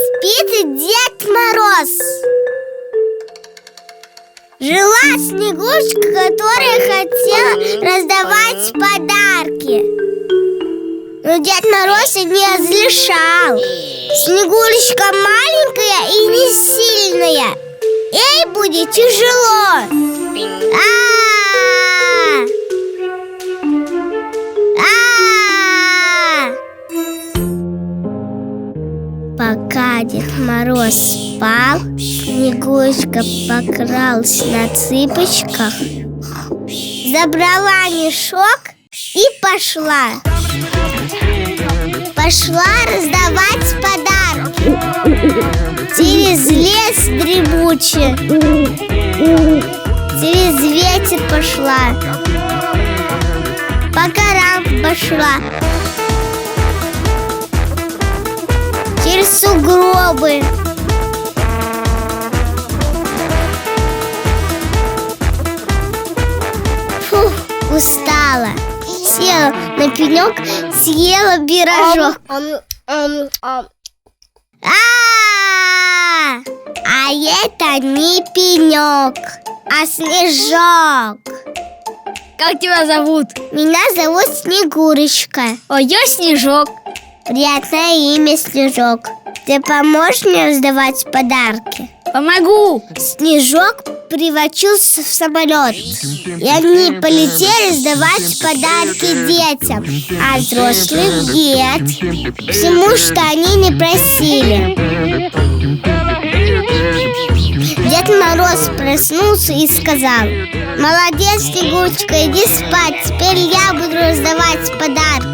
спит Дед Мороз. Жила Снегурочка, которая хотела раздавать подарки. Но Дед Мороз не разрешал. Снегурочка маленькая и не сильная. Ей будет тяжело. Пока Дед Мороз спал, Снегурочка покралась на цыпочках, забрала мешок и пошла. Пошла раздавать подарки через лес дремучий, через ветер пошла, по горам пошла, через сугробы. Фух, устала. Села на пенек, съела пирожок. А это не пенек, а снежок. Как тебя зовут? Меня зовут Снегурочка. А я Снежок. Приятное имя, Снежок. Ты поможешь мне раздавать подарки? Помогу. Снежок превратился в самолет, и они полетели раздавать подарки детям, а взрослых нет, всему, что они не просили. Дед Мороз проснулся и сказал: молодец, Снегурочка, иди спать, теперь я буду раздавать подарки.